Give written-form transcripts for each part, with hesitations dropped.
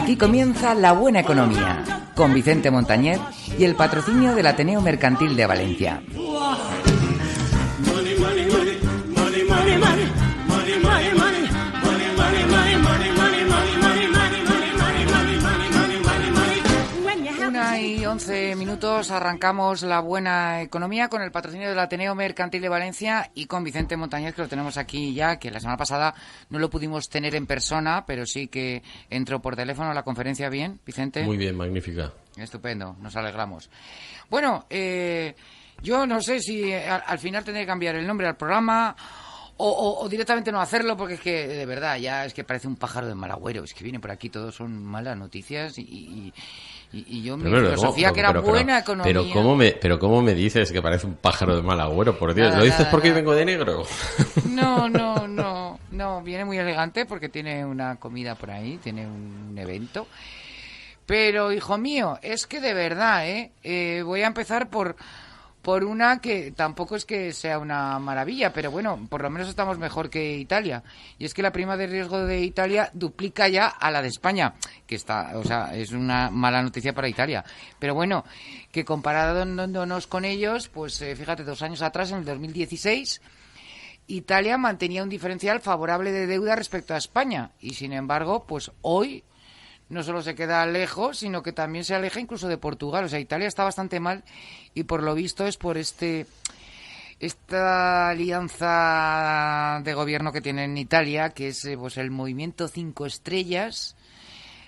Aquí comienza La Buena Economía, con Vicente Montañez y el patrocinio del Ateneo Mercantil de Valencia. Y 11 minutos, arrancamos La Buena Economía con el patrocinio del Ateneo Mercantil de Valencia y con Vicente Montañez, que lo tenemos aquí ya, que la semana pasada no lo pudimos tener en persona, pero sí que entró por teléfono a la conferencia. ¿Bien, Vicente? Muy bien, magnífica. Estupendo, nos alegramos. Bueno, yo no sé si al final tendré que cambiar el nombre al programa o directamente no hacerlo, porque es que, de verdad, ya es que parece un pájaro de mal agüero. Es que viene por aquí, todos son malas noticias y yo mi filosofía que era buena economía. Pero ¿cómo me dices que parece un pájaro de mal agüero? Por Dios, ¿lo dices porque vengo de negro? No, viene muy elegante porque tiene una comida por ahí, tiene un evento. Pero, hijo mío, es que de verdad, voy a empezar por una que tampoco es que sea una maravilla, pero bueno, por lo menos estamos mejor que Italia. Y es que la prima de riesgo de Italia duplica ya a la de España, que está, o sea, es una mala noticia para Italia. Pero bueno, que comparándonos con ellos, pues fíjate, 2 años atrás, en el 2016, Italia mantenía un diferencial favorable de deuda respecto a España. Y sin embargo, pues hoy no solo se queda lejos, sino que también se aleja incluso de Portugal. O sea, Italia está bastante mal y por lo visto es por esta alianza de gobierno que tiene en Italia, que es pues el Movimiento 5 Estrellas,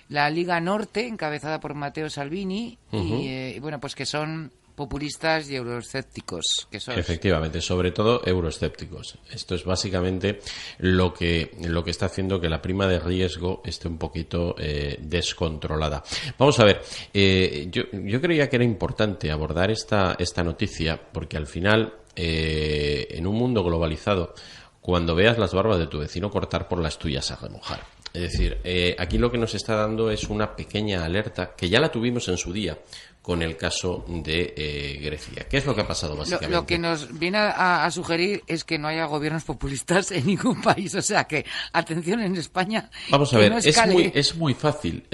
la Liga Norte, encabezada por Matteo Salvini, y bueno, pues que son populistas y euroescépticos. Efectivamente, sobre todo euroescépticos. Esto es básicamente lo que está haciendo que la prima de riesgo esté un poquito descontrolada. Vamos a ver, yo creía que era importante abordar esta noticia porque al final, en un mundo globalizado, cuando veas las barbas de tu vecino cortar, por las tuyas a remojar. Es decir, aquí lo que nos está dando es una pequeña alerta que ya la tuvimos en su día con el caso de Grecia. ¿Qué es lo que ha pasado básicamente? Lo que nos viene a sugerir es que no haya gobiernos populistas en ningún país. O sea que, atención en España. Vamos a ver, no es muy fácil.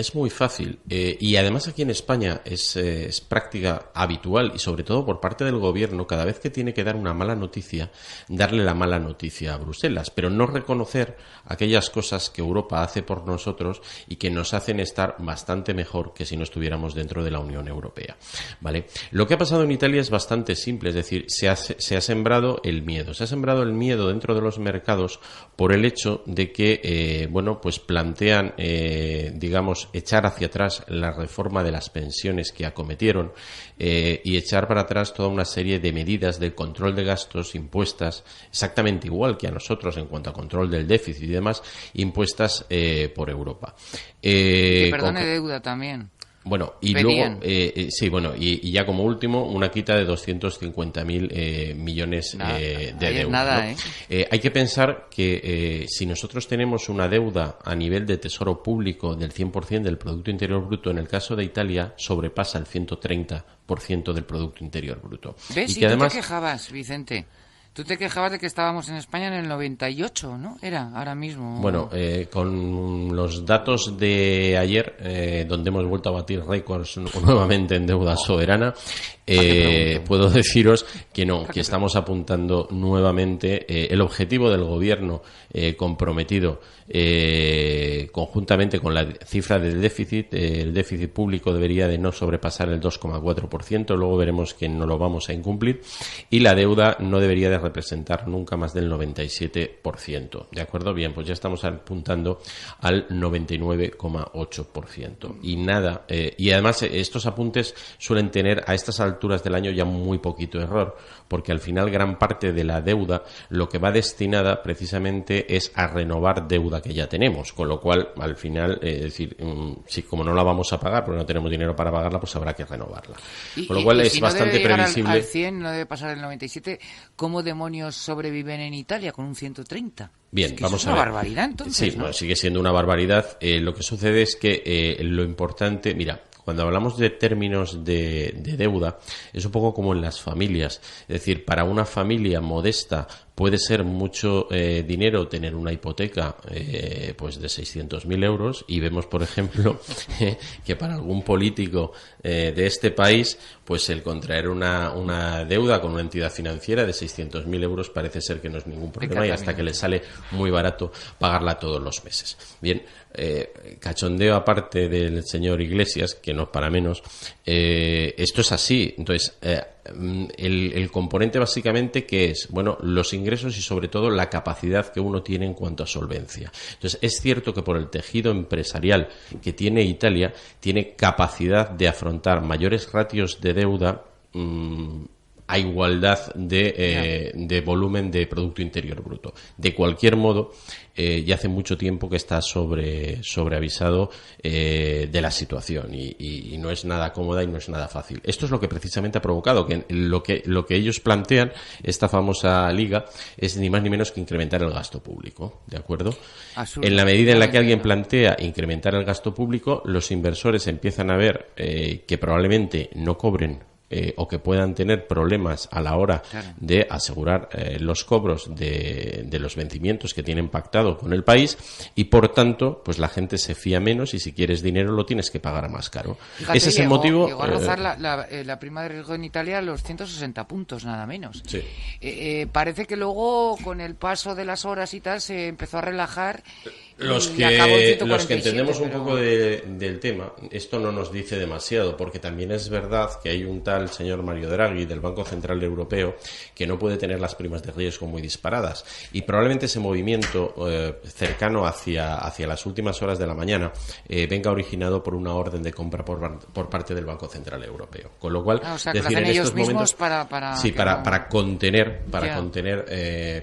Y además aquí en España es práctica habitual y sobre todo por parte del gobierno, cada vez que tiene que dar una mala noticia, darle la mala noticia a Bruselas, pero no reconocer aquellas cosas que Europa hace por nosotros y que nos hacen estar bastante mejor que si no estuviéramos dentro de la Unión Europea. ¿Vale? Lo que ha pasado en Italia es bastante simple, es decir, se ha sembrado el miedo. Se ha sembrado el miedo dentro de los mercados por el hecho de que, pues plantean, digamos, echar hacia atrás la reforma de las pensiones que acometieron y echar para atrás toda una serie de medidas de control de gastos impuestas, exactamente igual que a nosotros en cuanto a control del déficit y demás, impuestas por Europa. Que perdone deuda también. Bueno, y pedían. Luego, y ya como último, una quita de 250.000 millones de euros. Nada, ¿no? Hay que pensar que si nosotros tenemos una deuda a nivel de tesoro público del 100% del Producto Interior Bruto, en el caso de Italia sobrepasa el 130% del Producto Interior Bruto. ¿Ves? Y que además... ¿Tú te quejabas, Vicente? Tú te quejabas de que estábamos en España en el 98, ¿no? Era ahora mismo. Bueno, con los datos de ayer, donde hemos vuelto a batir récords nuevamente en deuda soberana, puedo deciros que no, que estamos apuntando nuevamente el objetivo del gobierno comprometido conjuntamente con la cifra del déficit. El déficit público debería de no sobrepasar el 2,4%, luego veremos que no lo vamos a incumplir, y la deuda no debería de representar nunca más del 97%. ¿De acuerdo? Bien, pues ya estamos apuntando al 99,8%. Y nada, y además estos apuntes suelen tener a estas alturas del año ya muy poquito error, porque al final gran parte de la deuda lo que va destinada precisamente es a renovar deuda que ya tenemos, con lo cual al final, es decir, si como no la vamos a pagar porque no tenemos dinero para pagarla, pues habrá que renovarla. Con lo cual es si bastante previsible. Al 100 no debe pasar el 97. ¿Cómo demonios sobreviven en Italia con un 130? Bien, vamos a ver. Es una barbaridad, entonces. Sí, ¿no? Bueno, sigue siendo una barbaridad. Lo que sucede es que lo importante, mira, cuando hablamos de términos de deuda, es un poco como en las familias. Es decir, para una familia modesta puede ser mucho dinero tener una hipoteca pues de 600.000 euros, y vemos, por ejemplo, que para algún político de este país, pues el contraer una deuda con una entidad financiera de 600.000 euros parece ser que no es ningún problema, y hasta que le sale muy barato pagarla todos los meses. Bien, cachondeo aparte del señor Iglesias, que no es para menos, esto es así. Entonces, el componente básicamente, que es, bueno, los ingresos y sobre todo la capacidad que uno tiene en cuanto a solvencia. Entonces, es cierto que por el tejido empresarial que tiene Italia, tiene capacidad de afrontar mayores ratios de deuda a igualdad de volumen de Producto Interior Bruto. De cualquier modo, ya hace mucho tiempo que está sobreavisado de la situación, y no es nada cómoda y no es nada fácil. Esto es lo que precisamente ha provocado que lo que ellos plantean, esta famosa liga, es ni más ni menos que incrementar el gasto público, ¿de acuerdo? En la medida en la que alguien plantea incrementar el gasto público, los inversores empiezan a ver que probablemente no cobren o que puedan tener problemas a la hora de asegurar los cobros de los vencimientos que tienen pactado con el país, y por tanto pues la gente se fía menos, y si quieres dinero lo tienes que pagar a más caro. Fíjate, ese es el motivo. Llegó a rozar la prima de riesgo en Italia los 160 puntos, nada menos. Sí. Parece que luego, con el paso de las horas y tal, se empezó a relajar. Los que entendemos un poco del tema, esto no nos dice demasiado, porque también es verdad que hay un tal señor Mario Draghi del Banco Central Europeo que no puede tener las primas de riesgo muy disparadas, y probablemente ese movimiento cercano hacia las últimas horas de la mañana venga originado por una orden de compra por parte del Banco Central Europeo, con lo cual, o sea, que decir, en estos momentos para contener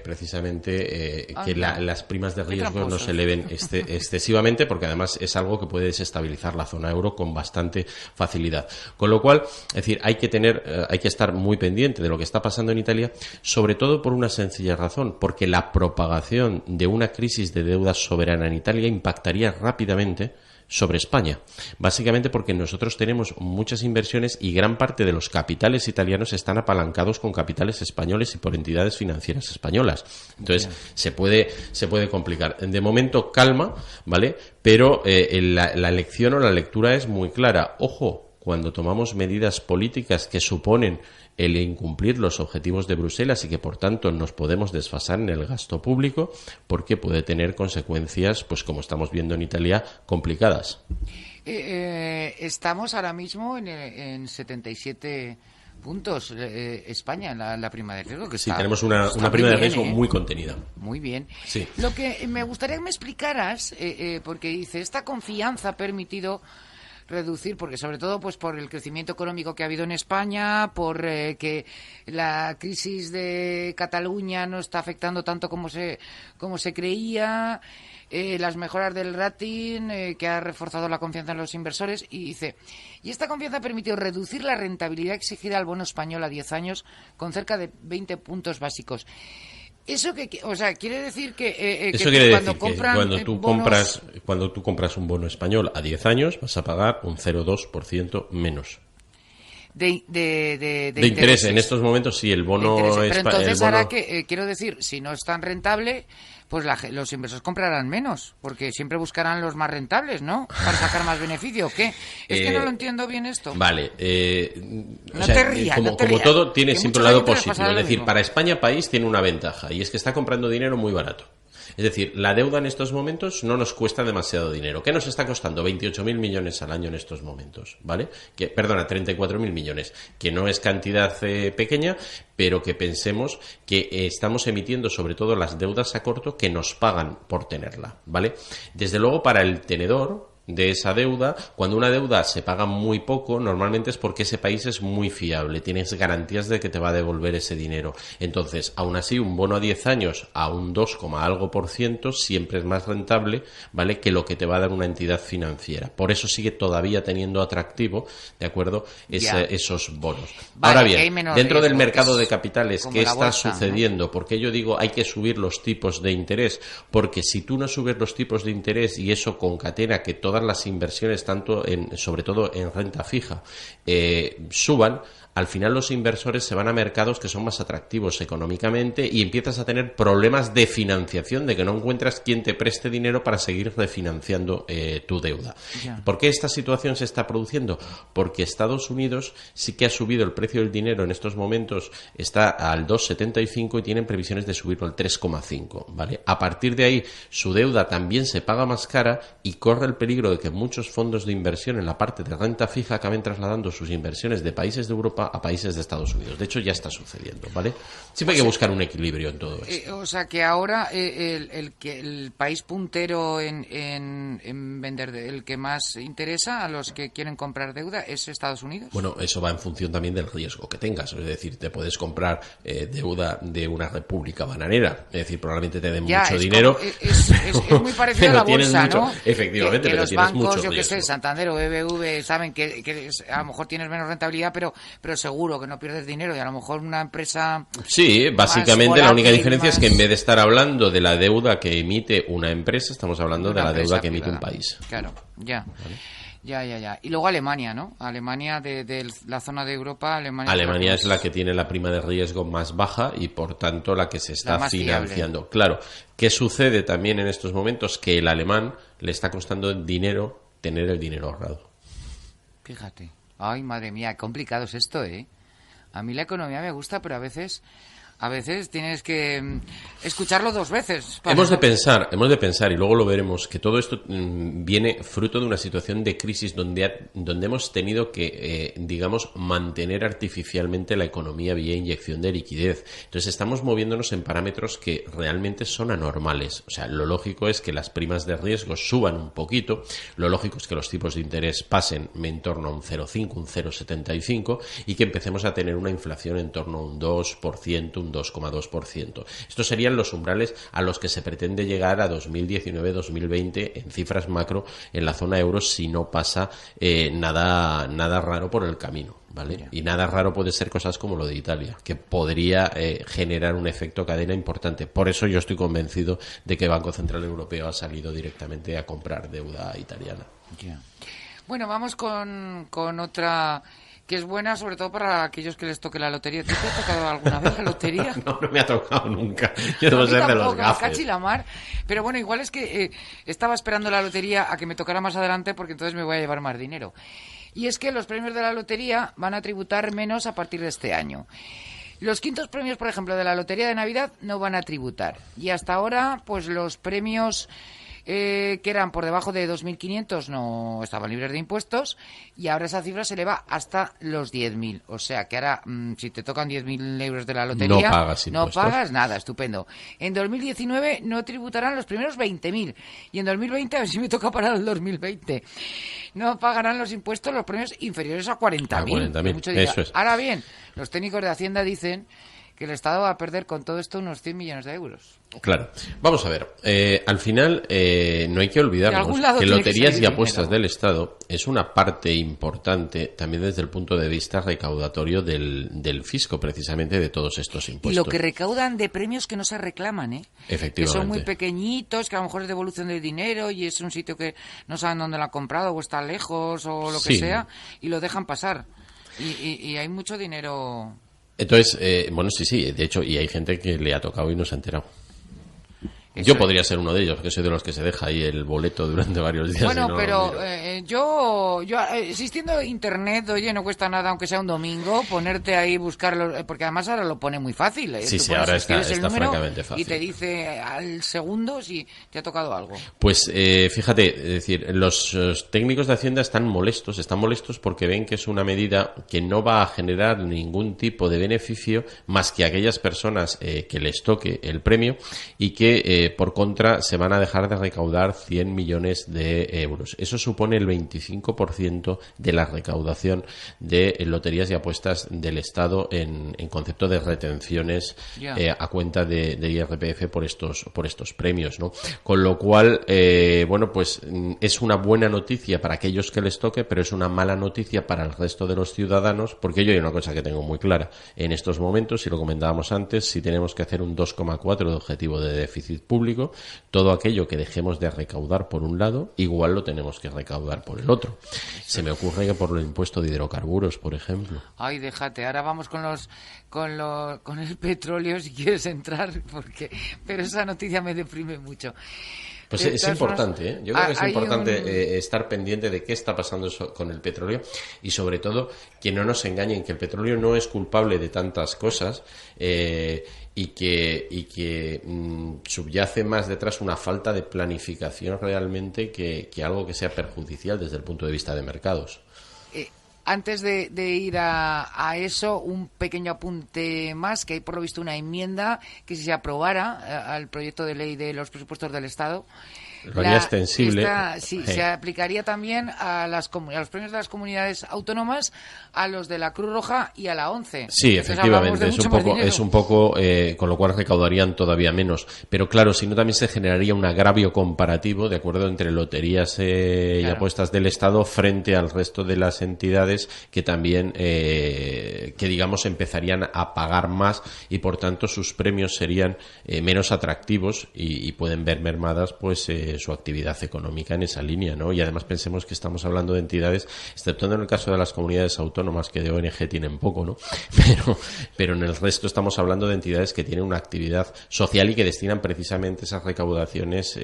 precisamente que las primas de riesgo no se eleven excesivamente, porque además es algo que puede desestabilizar la zona euro con bastante facilidad. Con lo cual, es decir, hay que estar muy pendiente de lo que está pasando en Italia, sobre todo por una sencilla razón, porque la propagación de una crisis de deuda soberana en Italia impactaría rápidamente sobre España, básicamente porque nosotros tenemos muchas inversiones y gran parte de los capitales italianos están apalancados con capitales españoles y por entidades financieras españolas. Entonces se puede complicar. De momento calma, ¿vale? Pero la lección o la lectura es muy clara. Ojo, cuando tomamos medidas políticas que suponen el incumplir los objetivos de Bruselas y que por tanto nos podemos desfasar en el gasto público, porque puede tener consecuencias, pues como estamos viendo en Italia, complicadas. Estamos ahora mismo en 77 puntos España en la prima de riesgo, que sí, tenemos una prima de riesgo muy contenida. Muy bien. Sí. Lo que me gustaría que me explicaras, porque dice, esta confianza ha permitido reducir, porque sobre todo pues por el crecimiento económico que ha habido en España, por que la crisis de Cataluña no está afectando tanto como se creía, las mejoras del rating que ha reforzado la confianza en los inversores, y dice, y esta confianza ha permitido reducir la rentabilidad exigida al bono español a 10 años con cerca de 20 puntos básicos. Eso quiere decir que cuando tú compras un bono español a 10 años vas a pagar un 0,2% menos. De interés. En estos momentos sí, el bono es... Pero entonces hará que, quiero decir, si no es tan rentable, pues los inversores comprarán menos, porque siempre buscarán los más rentables, ¿no? Para sacar más beneficio, ¿o qué? Es que no lo entiendo bien esto. Vale. No te rías. Como todo, tiene siempre un lado positivo. Es decir, para España país tiene una ventaja, y es que está comprando dinero muy barato. Es decir, la deuda en estos momentos no nos cuesta demasiado dinero. ¿Qué nos está costando? 28.000 millones al año en estos momentos, ¿vale? 34.000 millones, que no es cantidad pequeña, pero que pensemos que estamos emitiendo sobre todo las deudas a corto que nos pagan por tenerla, ¿vale? Desde luego, para el tenedor de esa deuda, cuando una deuda se paga muy poco, normalmente es porque ese país es muy fiable, tienes garantías de que te va a devolver ese dinero. Entonces, aún así, un bono a 10 años a un 2, algo % siempre es más rentable, ¿vale?, que lo que te va a dar una entidad financiera. Por eso sigue todavía teniendo atractivo, ¿de acuerdo?, esos bonos. Vale, ahora bien, dentro del mercado de capitales, ¿qué está sucediendo? ¿No? Porque yo digo, hay que subir los tipos de interés, porque si tú no subes los tipos de interés y eso concatena que todas las inversiones, sobre todo en renta fija, suban, al final los inversores se van a mercados que son más atractivos económicamente y empiezas a tener problemas de financiación, de que no encuentras quien te preste dinero para seguir refinanciando tu deuda. Ya. ¿Por qué esta situación se está produciendo? Porque Estados Unidos sí que ha subido el precio del dinero en estos momentos, está al 2,75 y tienen previsiones de subirlo al 3,5, ¿vale? A partir de ahí, su deuda también se paga más cara y corre el peligro de que muchos fondos de inversión en la parte de renta fija acaben trasladando sus inversiones de países de Europa a países de Estados Unidos. De hecho, ya está sucediendo, ¿vale? Siempre hay que buscar un equilibrio en todo esto. O sea que ahora el país puntero en vender, el que más interesa a los que quieren comprar deuda es Estados Unidos. Bueno, eso va en función también del riesgo que tengas. Es decir, te puedes comprar deuda de una república bananera. Es decir, probablemente te den mucho dinero. Es muy parecido a la bolsa, ¿no? Efectivamente, que pero los tienes bancos, mucho yo que riesgo. sé, Santander o BBV, saben que a lo mejor tienes menos rentabilidad, pero seguro que no pierdes dinero. Y a lo mejor una empresa... Sí, básicamente la única volátil, diferencia es que más- en vez de estar hablando de la deuda que emite una empresa, estamos hablando de una la deuda empresa que emite un privada. país. Claro, ya. Ya. Y luego Alemania, ¿no? Alemania de la zona de Europa, Alemania es la más- que tiene la prima de riesgo más baja y por tanto la que se está más financiando. Claro, ¿qué sucede también en estos momentos? Que el alemán le está costando dinero tener el dinero ahorrado. Fíjate. Ay, madre mía, complicado es esto, ¿eh? A mí la economía me gusta, pero a veces tienes que escucharlo dos veces. Hemos de pensar, y luego lo veremos, que todo esto viene fruto de una situación de crisis donde hemos tenido que, digamos, mantener artificialmente la economía vía inyección de liquidez. Entonces estamos moviéndonos en parámetros que realmente son anormales. O sea, lo lógico es que las primas de riesgo suban un poquito, lo lógico es que los tipos de interés pasen en torno a un 0,5, un 0,75 y que empecemos a tener una inflación en torno a un 2%, un 2,2%. Estos serían los umbrales a los que se pretende llegar a 2019-2020 en cifras macro en la zona euro si no pasa nada raro por el camino, ¿vale? Y nada raro puede ser cosas como lo de Italia, que podría generar un efecto cadena importante. Por eso yo estoy convencido de que el Banco Central Europeo ha salido directamente a comprar deuda italiana. Ya. Bueno, vamos con otra que es buena, sobre todo para aquellos que les toque la lotería. ¿Tú te ha tocado alguna vez la lotería? No me ha tocado nunca. Yo debo A mí ser de tampoco, los me gafes. cachi la mar. Pero bueno, igual es que estaba esperando la lotería a que me tocara más adelante porque entonces me voy a llevar más dinero. Y es que los premios de la lotería van a tributar menos a partir de este año. Los quintos premios, por ejemplo, de la Lotería de Navidad no van a tributar. Y hasta ahora, pues los premios que eran por debajo de 2.500 no estaban libres de impuestos y ahora esa cifra se eleva hasta los 10.000. O sea que ahora, si te tocan 10.000 euros de la lotería, no pagas nada, estupendo. En 2019 no tributarán los primeros 20.000 y en 2020, a ver si me toca parar el 2020, no pagarán los impuestos los premios inferiores a 40.000. 40.000, eso es. Ahora bien, los técnicos de Hacienda dicen que el Estado va a perder con todo esto unos 100 millones de euros. Claro. Vamos a ver. Al final, no hay que olvidarnos que tiene loterías que y apuestas del Estado es una parte importante también desde el punto de vista recaudatorio del fisco, precisamente, de todos estos impuestos. Y lo que recaudan de premios que no se reclaman, ¿eh? Efectivamente. Que son muy pequeñitos, que a lo mejor es devolución de dinero y es un sitio que no saben dónde lo han comprado o está lejos o lo que sea y lo dejan pasar. Y hay mucho dinero. Entonces, bueno, sí, de hecho, y hay gente que le ha tocado y no se ha enterado. Yo podría ser uno de ellos, que soy de los que se deja ahí el boleto durante varios días. Bueno, y no lo pero miro. yo existiendo internet, oye, no cuesta nada, aunque sea un domingo, ponerte ahí, buscarlo, porque además ahora lo pone muy fácil. Sí, Tú ahora está escribes el número francamente fácil. y te dice al segundo si te ha tocado algo. Pues fíjate, es decir, los técnicos de Hacienda están molestos porque ven que es una medida que no va a generar ningún tipo de beneficio más que a aquellas personas que les toque el premio y que por contra se van a dejar de recaudar 100 millones de euros. Eso supone el 25% de la recaudación de loterías y apuestas del Estado en concepto de retenciones a cuenta de IRPF por estos premios, ¿no? Con lo cual, bueno, pues es una buena noticia para aquellos que les toque, pero es una mala noticia para el resto de los ciudadanos, porque yo hay una cosa que tengo muy clara. En estos momentos, si lo comentábamos antes, si tenemos que hacer un 2,4 de objetivo de déficit público, público, todo aquello que dejemos de recaudar por un lado, igual lo tenemos que recaudar por el otro. Se me ocurre que por el impuesto de hidrocarburos, por ejemplo. Ay, déjate, ahora vamos con el petróleo si quieres entrar, pero esa noticia me deprime mucho. Pues es importante, ¿eh? Yo creo que es importante estar pendiente de qué está pasando con el petróleo y sobre todo que no nos engañen, que el petróleo no es culpable de tantas cosas y que subyace más detrás una falta de planificación realmente que algo que sea perjudicial desde el punto de vista de mercados. Antes de ir a eso, un pequeño apunte más, que hay por lo visto una enmienda que si se aprobara al proyecto de ley de los presupuestos del Estado, lo haría extensible. Se aplicaría también a los premios de las comunidades autónomas, a los de la Cruz Roja y a la ONCE. Sí, entonces, efectivamente, es un poco con lo cual recaudarían todavía menos. Pero claro, si no también se generaría un agravio comparativo, de acuerdo, entre loterías y apuestas del Estado frente al resto de las entidades que también, que digamos, empezarían a pagar más y por tanto sus premios serían menos atractivos y pueden ver mermadas pues su actividad económica en esa línea, ¿no? Y además pensemos que estamos hablando de entidades, exceptuando en el caso de las comunidades autónomas, que de ONG tienen poco, ¿no? Pero en el resto estamos hablando de entidades que tienen una actividad social y que destinan precisamente esas recaudaciones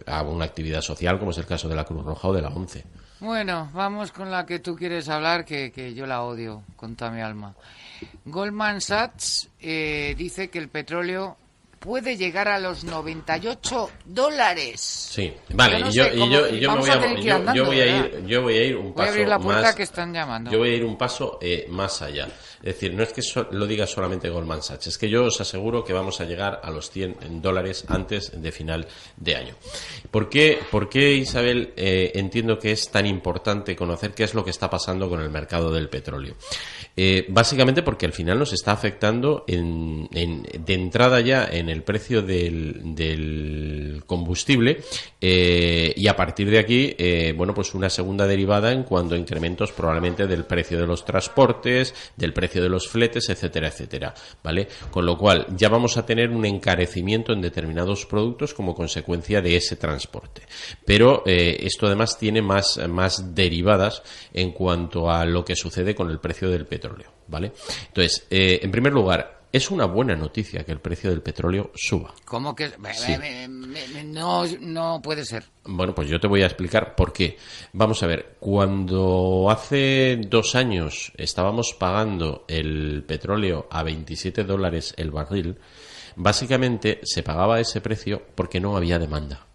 a una actividad social, como es el caso de la Cruz Roja o de la ONCE. Bueno, vamos con la que tú quieres hablar, que yo la odio con toda mi alma. Goldman Sachs dice que el petróleo puede llegar a los $98. Sí, vale, yo voy a ir un paso más. Voy a abrir la puerta que están llamando. Yo voy a ir un paso más allá. Es decir, no es que lo diga solamente Goldman Sachs, es que yo os aseguro que vamos a llegar a los $100 antes de final de año. ¿Por qué, Isabel, entiendo que es tan importante conocer qué es lo que está pasando con el mercado del petróleo? Básicamente porque al final nos está afectando de entrada ya en el precio del combustible y a partir de aquí, pues una segunda derivada en cuanto a incrementos probablemente del precio de los transportes, del precio de los fletes, etcétera, etcétera, ¿vale? Con lo cual ya vamos a tener un encarecimiento en determinados productos como consecuencia de ese transporte. Pero esto además tiene más derivadas en cuanto a lo que sucede con el precio del petróleo, ¿vale? Entonces, en primer lugar, es una buena noticia que el precio del petróleo suba. ¿Cómo que? Sí. No puede ser. Bueno, pues yo te voy a explicar por qué. Vamos a ver, cuando hace 2 años estábamos pagando el petróleo a $27 el barril, básicamente se pagaba ese precio porque no había demanda.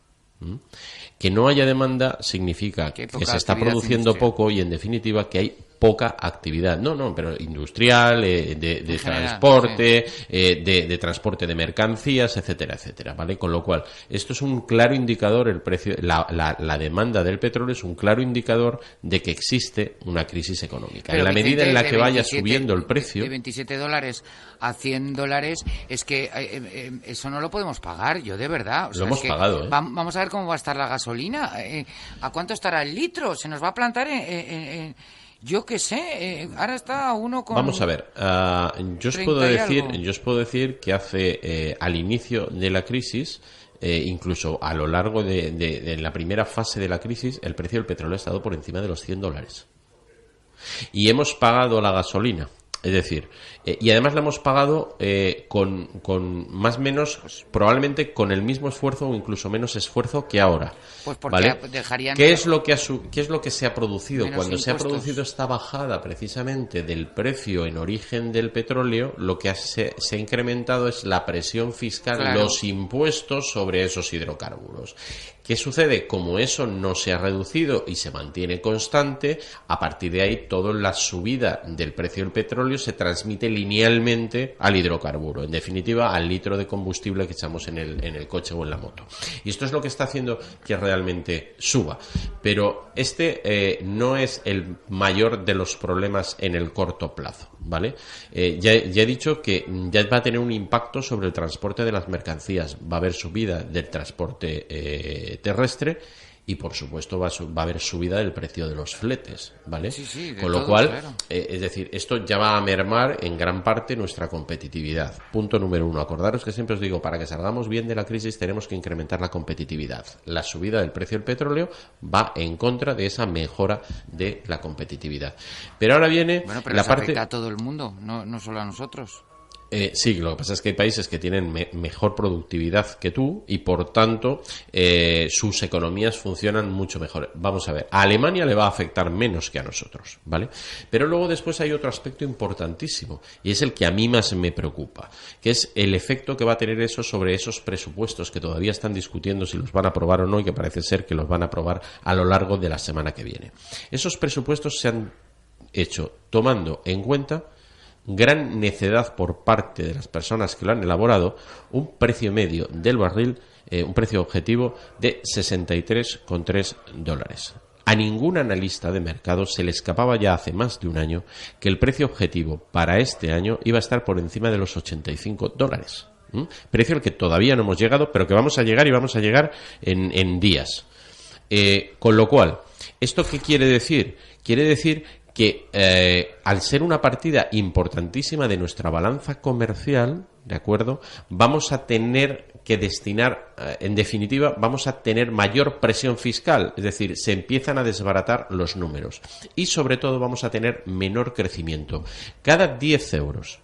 Que no haya demanda significa que se está produciendo poco y en definitiva que hay poca actividad. Pero industrial, de transporte, sí. de transporte de mercancías, etcétera, etcétera, ¿vale? Con lo cual, esto es un claro indicador, el precio, la demanda del petróleo es un claro indicador de que existe una crisis económica. Pero en la medida en la que vaya subiendo el precio... De $27 a $100, es que eso no lo podemos pagar, yo de verdad. O sea, lo hemos pagado, ¿eh? Vamos a ver cómo va a estar la gasolina. ¿A cuánto estará el litro? Se nos va a plantar yo qué sé, ahora está uno con... Vamos a ver, yo os puedo decir que al inicio de la crisis, incluso a lo largo de la primera fase de la crisis, el precio del petróleo ha estado por encima de los $100. Y hemos pagado la gasolina. Es decir, y además la hemos pagado con más o menos, probablemente con el mismo esfuerzo o incluso menos esfuerzo que ahora. Pues porque ¿vale? dejarían... ¿Qué es lo que se ha producido? Cuando impuestos. Se ha producido esta bajada precisamente del precio en origen del petróleo, lo que se ha incrementado es la presión fiscal, claro. Los impuestos sobre esos hidrocarburos. ¿Qué sucede? Como eso no se ha reducido y se mantiene constante, a partir de ahí toda la subida del precio del petróleo se transmite linealmente al hidrocarburo, en definitiva al litro de combustible que echamos en el coche o en la moto. Y esto es lo que está haciendo que realmente suba. Pero no es el mayor de los problemas en el corto plazo, ¿vale? Ya he dicho que ya va a tener un impacto sobre el transporte de las mercancías, va a haber subida del transporte terrestre y por supuesto va a haber subida del precio de los fletes, ¿vale? Sí, con lo cual, claro. Es decir, esto ya va a mermar en gran parte nuestra competitividad. Punto número 1. Acordaros que siempre os digo, para que salgamos bien de la crisis tenemos que incrementar la competitividad. La subida del precio del petróleo va en contra de esa mejora de la competitividad. Pero ahora viene pero la eso parte... afecta a todo el mundo, no solo a nosotros. Sí, lo que pasa es que hay países que tienen mejor productividad que tú y por tanto sus economías funcionan mucho mejor. Vamos a ver, a Alemania le va a afectar menos que a nosotros, ¿vale? Pero luego después hay otro aspecto importantísimo y es el que a mí más me preocupa, que es el efecto que va a tener eso sobre esos presupuestos que todavía están discutiendo si los van a aprobar o no y que parece ser que los van a aprobar a lo largo de la semana que viene. Esos presupuestos se han hecho tomando en cuenta gran necedad por parte de las personas que lo han elaborado, un precio medio del barril, un precio objetivo de $63,3. A ningún analista de mercado se le escapaba ya hace más de un año que el precio objetivo para este año iba a estar por encima de los $85. Precio al que todavía no hemos llegado, pero que vamos a llegar y vamos a llegar en días. Con lo cual, ¿esto qué quiere decir? Quiere decir que al ser una partida importantísima de nuestra balanza comercial, ¿de acuerdo?, vamos a tener que destinar, en definitiva, vamos a tener mayor presión fiscal, es decir, se empiezan a desbaratar los números y sobre todo vamos a tener menor crecimiento. Cada 10 euros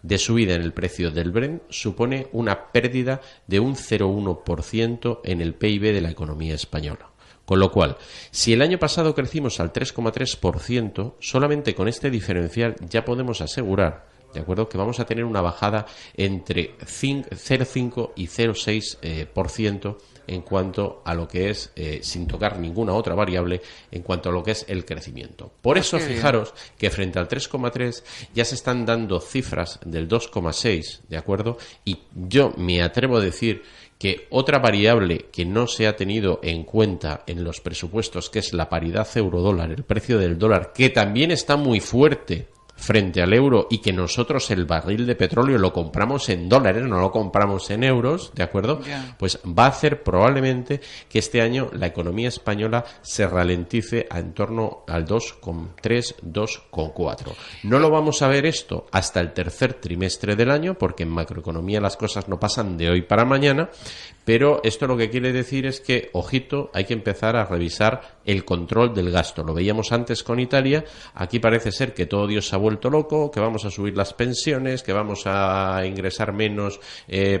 de subida en el precio del Brent supone una pérdida de un 0,1% en el PIB de la economía española. Con lo cual, si el año pasado crecimos al 3,3%, solamente con este diferencial ya podemos asegurar, ¿de acuerdo?, que vamos a tener una bajada entre 0,5 y 0,6% en cuanto a lo que es, sin tocar ninguna otra variable, en cuanto a lo que es el crecimiento. Por eso, fijaros que frente al 3,3 ya se están dando cifras del 2,6, ¿de acuerdo? Y yo me atrevo a decir que otra variable que no se ha tenido en cuenta en los presupuestos, que es la paridad euro-dólar, el precio del dólar, que también está muy fuerte frente al euro y que nosotros el barril de petróleo lo compramos en dólares, no lo compramos en euros, ¿de acuerdo? Yeah. Pues va a hacer probablemente que este año la economía española se ralentice en torno al 2,3, 2,4. No lo vamos a ver esto hasta el tercer trimestre del año, porque en macroeconomía las cosas no pasan de hoy para mañana, pero esto lo que quiere decir es que, ojito, hay que empezar a revisar el control del gasto. Lo veíamos antes con Italia, aquí parece ser que todo Dios se ha vuelto loco, que vamos a subir las pensiones, que vamos a ingresar menos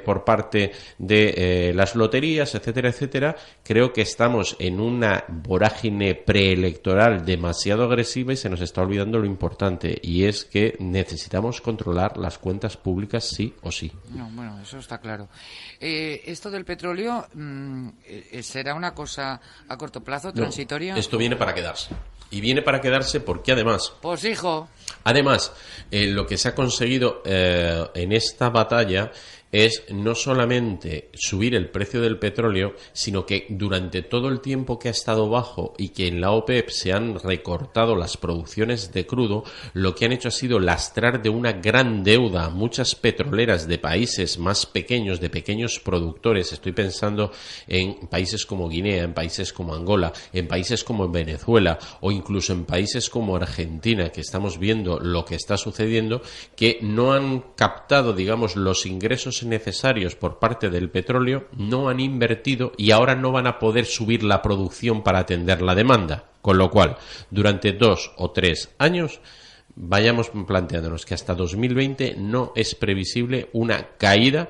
por parte de las loterías, etcétera, etcétera. Creo que estamos en una vorágine preelectoral demasiado agresiva y se nos está olvidando lo importante, y es que necesitamos controlar las cuentas públicas sí o sí. No, bueno, eso está claro. Esto del petróleo será una cosa a corto plazo, transitoria. No, esto viene para quedarse. Y viene para quedarse porque además... Pues hijo. Además, lo que se ha conseguido en esta batalla es no solamente subir el precio del petróleo, sino que durante todo el tiempo que ha estado bajo y que en la OPEP se han recortado las producciones de crudo, lo que han hecho ha sido lastrar de una gran deuda a muchas petroleras de países más pequeños, de pequeños productores. Estoy pensando en países como Guinea, en países como Angola, en países como Venezuela o incluso en países como Argentina, que estamos viendo lo que está sucediendo, que no han captado, digamos, los ingresos necesarios por parte del petróleo, no han invertido y ahora no van a poder subir la producción para atender la demanda. Con lo cual, durante 2 o 3 años vayamos planteándonos que hasta 2020 no es previsible una caída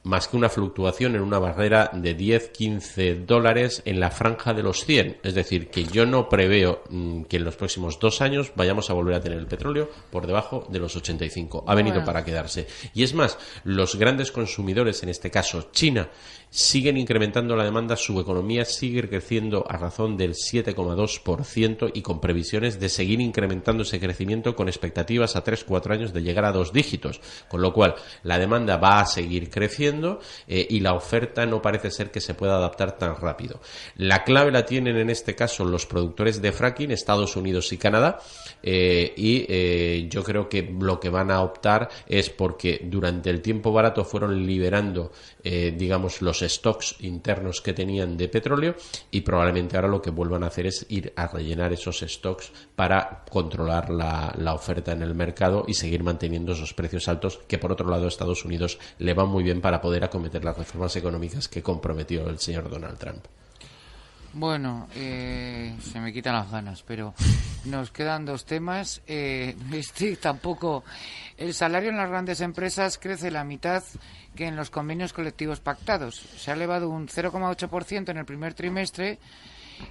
más que una fluctuación en una barrera de $10-15 en la franja de los 100. Es decir, que yo no preveo que en los próximos 2 años vayamos a volver a tener el petróleo por debajo de los 85. Ha venido para quedarse. Y es más, los grandes consumidores, en este caso China, siguen incrementando la demanda, su economía sigue creciendo a razón del 7,2% y con previsiones de seguir incrementando ese crecimiento con expectativas a 3-4 años de llegar a 2 dígitos. Con lo cual, la demanda va a seguir creciendo subiendo y la oferta no parece ser que se pueda adaptar tan rápido. La clave la tienen en este caso los productores de fracking, Estados Unidos y Canadá, y yo creo que lo que van a optar es porque durante el tiempo barato fueron liberando digamos los stocks internos que tenían de petróleo, y probablemente ahora lo que vuelvan a hacer es ir a rellenar esos stocks para controlar la oferta en el mercado y seguir manteniendo esos precios altos, que por otro lado a Estados Unidos le van muy bien para poder acometer las reformas económicas que comprometió el señor Donald Trump. Bueno, se me quitan las ganas, pero nos quedan dos temas. Tampoco el salario en las grandes empresas crece la mitad que en los convenios colectivos pactados. Se ha elevado un 0,8% en el primer trimestre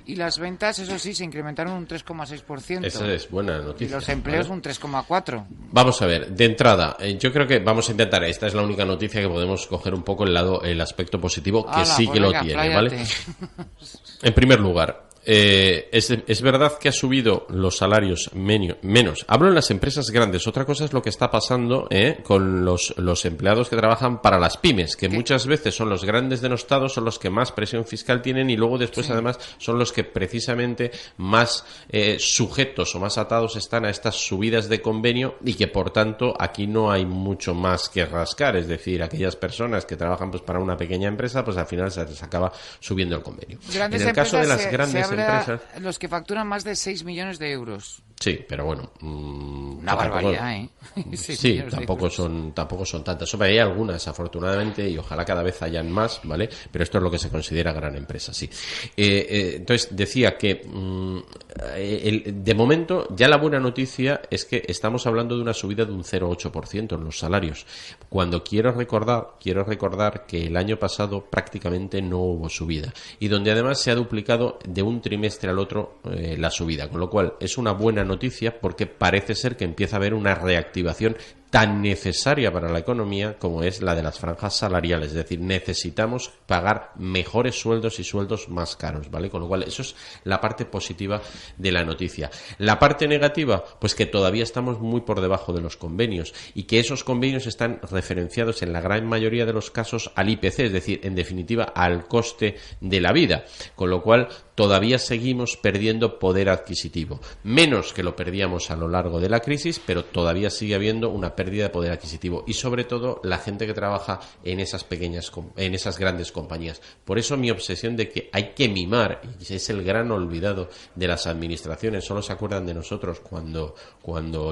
y las ventas, eso sí, se incrementaron un 3,6%. Esa es buena noticia. Y los empleos, ¿vale?, un 3,4%. Vamos a ver, de entrada, yo creo que vamos a intentar, esta es la única noticia que podemos coger un poco el aspecto positivo, que sí que lo tiene, ¿vale? En primer lugar, es verdad que ha subido los salarios menos. Hablo en las empresas grandes. Otra cosa es lo que está pasando con los empleados que trabajan para las pymes, que muchas veces son los grandes denostados, son los que más presión fiscal tienen, y luego después además son los que precisamente más sujetos o más atados están a estas subidas de convenio, y que por tanto aquí no hay mucho más que rascar. Es decir, aquellas personas que trabajan pues para una pequeña empresa, pues al final se les acaba subiendo el convenio. En el caso de las grandes empresas, los que facturan más de 6 millones de euros. Sí, pero bueno, una barbaridad, ¿eh? Sí, tampoco son tantas. Hombre, hay algunas, afortunadamente, y ojalá cada vez hayan más, ¿vale? Pero esto es lo que se considera gran empresa, sí. Entonces, decía que de momento ya la buena noticia es que estamos hablando de una subida de un 0,8% en los salarios, cuando quiero recordar que el año pasado prácticamente no hubo subida, y donde además se ha duplicado de un trimestre al otro la subida, con lo cual es una buena noticia, porque parece ser que empieza a haber una reactivación tan necesaria para la economía como es la de las franjas salariales. Es decir, necesitamos pagar mejores sueldos y sueldos más caros, ¿vale? Con lo cual, eso es la parte positiva de la noticia. La parte negativa, pues que todavía estamos muy por debajo de los convenios, y que esos convenios están referenciados en la gran mayoría de los casos al IPC, es decir, en definitiva, al coste de la vida, con lo cual todavía seguimos perdiendo poder adquisitivo, menos que lo perdíamos a lo largo de la crisis, pero todavía sigue habiendo una pérdida de poder adquisitivo, y sobre todo la gente que trabaja en esas grandes compañías. Por eso mi obsesión de que hay que mimar, y es el gran olvidado de las administraciones, solo se acuerdan de nosotros cuando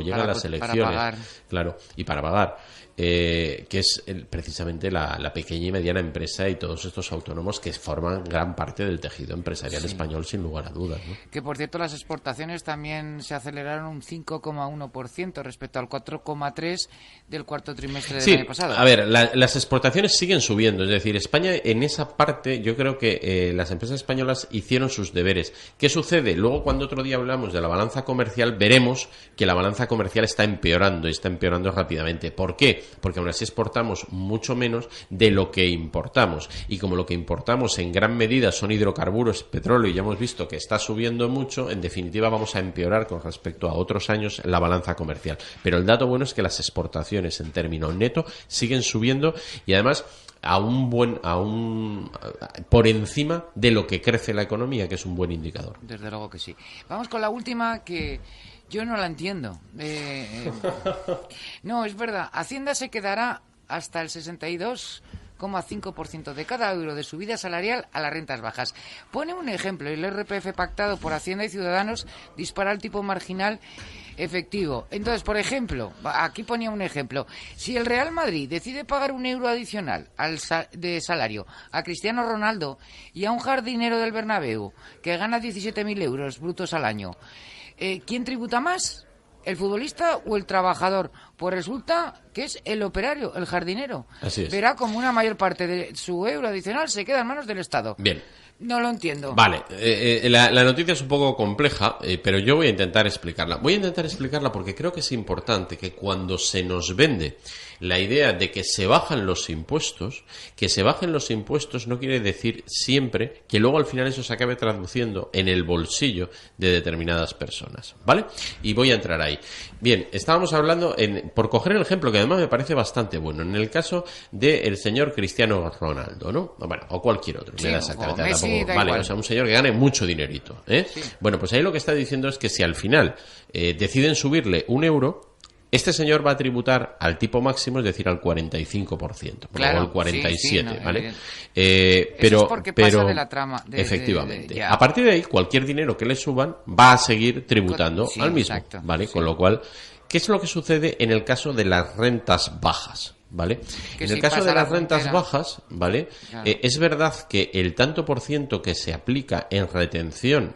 llegan las elecciones, para pagar. Claro, y para pagar. Que es precisamente la pequeña y mediana empresa y todos estos autónomos que forman gran parte del tejido empresarial español, sin lugar a dudas, ¿no? Que por cierto, las exportaciones también se aceleraron un 5,1% respecto al 4,3% del cuarto trimestre del año pasado. A ver, las exportaciones siguen subiendo, es decir, España en esa parte, yo creo que las empresas españolas hicieron sus deberes. ¿Qué sucede? Luego, cuando otro día hablamos de la balanza comercial, veremos que la balanza comercial está empeorando, y está empeorando rápidamente. ¿Por qué? Porque aún así exportamos mucho menos de lo que importamos, y como lo que importamos en gran medida son hidrocarburos, petróleo, y ya hemos visto que está subiendo mucho, en definitiva vamos a empeorar con respecto a otros años la balanza comercial. Pero el dato bueno es que las exportaciones en término neto siguen subiendo, y además por encima de lo que crece la economía, que es un buen indicador. Desde luego que sí. Vamos con la última, que yo no la entiendo. No, es verdad. Hacienda se quedará hasta el 62,5% de cada euro de subida salarial a las rentas bajas. Pone un ejemplo: el IRPF pactado por Hacienda y Ciudadanos dispara el tipo marginal efectivo. Entonces, por ejemplo, aquí ponía un ejemplo: si el Real Madrid decide pagar €1 adicional de salario a Cristiano Ronaldo y a un jardinero del Bernabéu que gana 17.000 euros brutos al año, ¿quién tributa más? ¿El futbolista o el trabajador? Pues resulta que es el operario, el jardinero. Así es. Verá como una mayor parte de su euro adicional se queda en manos del Estado. Bien. No lo entiendo. Vale, la noticia es un poco compleja, pero yo voy a intentar explicarla. Voy a intentar explicarla porque creo que es importante que cuando se nos vende la idea de que se bajan los impuestos, no quiere decir siempre que luego al final eso se acabe traduciendo en el bolsillo de determinadas personas, ¿vale? Y voy a entrar ahí. Bien, estábamos hablando por coger el ejemplo que además me parece bastante bueno, en el caso del señor Cristiano Ronaldo, ¿no? Bueno, o cualquier otro, Sí, me da o exactamente, Messi, tampoco, da vale, igual. o sea, un señor que gane mucho dinerito, ¿eh? Sí. Bueno, pues ahí lo que está diciendo es que si al final deciden subirle €1, este señor va a tributar al tipo máximo, es decir, al 45%, Claro, o al 47%, sí, sí, no, ¿vale? Eso es porque pasa de la trama. Efectivamente. Ya. A partir de ahí, cualquier dinero que le suban va a seguir tributando Sí, al mismo, exacto, ¿vale? sí. Con lo cual, ¿qué es lo que sucede en el caso de las rentas bajas? ¿Vale? Que En si el caso pasa de la las rentas frontera. bajas, ¿vale? Claro. Es verdad que el tanto por ciento que se aplica en retención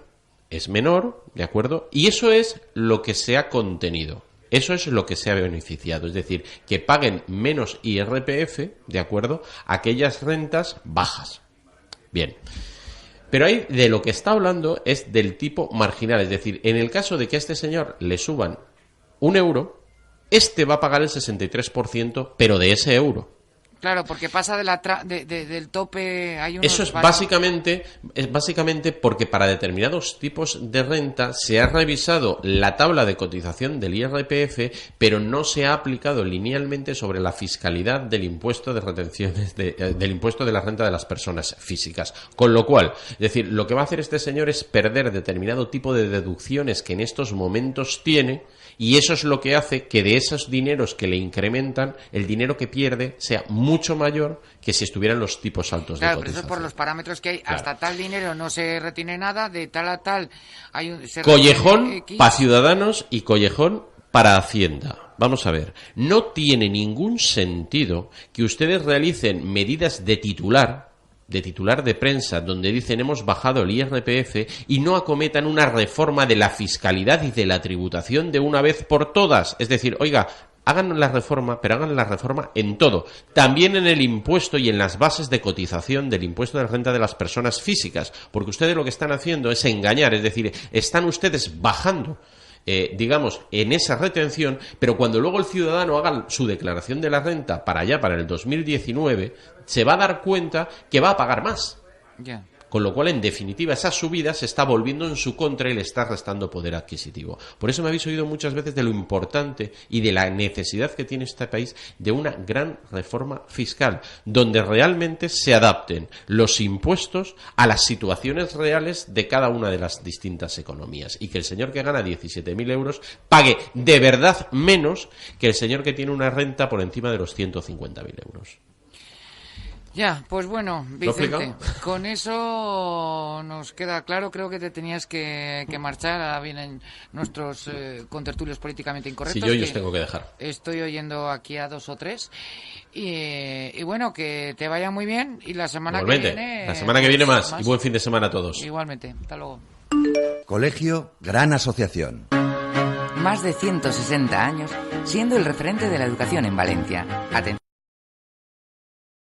es menor, ¿de acuerdo? Y eso es lo que se ha contenido. Eso es lo que se ha beneficiado. Es decir, que paguen menos IRPF, ¿de acuerdo? Aquellas rentas bajas. Bien. Pero ahí de lo que está hablando es del tipo marginal. Es decir, en el caso de que a este señor le suban €1, este va a pagar el 63%, pero de ese euro. Claro, porque pasa del tope. Hay unos Eso es básicamente porque para determinados tipos de renta se ha revisado la tabla de cotización del IRPF, pero no se ha aplicado linealmente sobre la fiscalidad del impuesto de retenciones del impuesto de la renta de las personas físicas. Con lo cual, es decir, lo que va a hacer este señor es perder determinado tipo de deducciones que en estos momentos tiene, y eso es lo que hace que de esos dineros que le incrementan, el dinero que pierde sea mucho mayor que si estuvieran los tipos altos de Claro, pero eso cotización. es por los parámetros que hay. Claro. Hasta tal dinero no se retiene nada, de tal a tal se Collejón retiene X. para Ciudadanos y collejón para Hacienda. Vamos a ver, no tiene ningún sentido que ustedes realicen medidas de titular de prensa, donde dicen hemos bajado el IRPF y no acometan una reforma de la fiscalidad y de la tributación de una vez por todas. Es decir, oiga, hagan la reforma, pero hagan la reforma en todo. También en el impuesto y en las bases de cotización del impuesto de la renta de las personas físicas. Porque ustedes lo que están haciendo es engañar, es decir, están ustedes bajando digamos, en esa retención, pero cuando luego el ciudadano haga su declaración de la renta para allá, para el 2019, se va a dar cuenta que va a pagar más. Ya. Con lo cual, en definitiva, esa subida se está volviendo en su contra y le está restando poder adquisitivo. Por eso me habéis oído muchas veces de lo importante y de la necesidad que tiene este país de una gran reforma fiscal, donde realmente se adapten los impuestos a las situaciones reales de cada una de las distintas economías, y que el señor que gana 17.000 euros pague de verdad menos que el señor que tiene una renta por encima de los 150.000 euros. Ya, pues bueno, ¿Lo he Vicente, explicado? con eso nos queda claro. Creo que te tenías que marchar. Ahora vienen nuestros contertulios políticamente incorrectos. Sí, yo os tengo que dejar. Estoy oyendo aquí a 2 o 3. Y bueno, que te vaya muy bien. Y la semana Igualmente, que viene... la semana que viene más. Y buen fin de semana a todos. Igualmente, hasta luego. Colegio Gran Asociación. Más de 160 años siendo el referente de la educación en Valencia. Atención.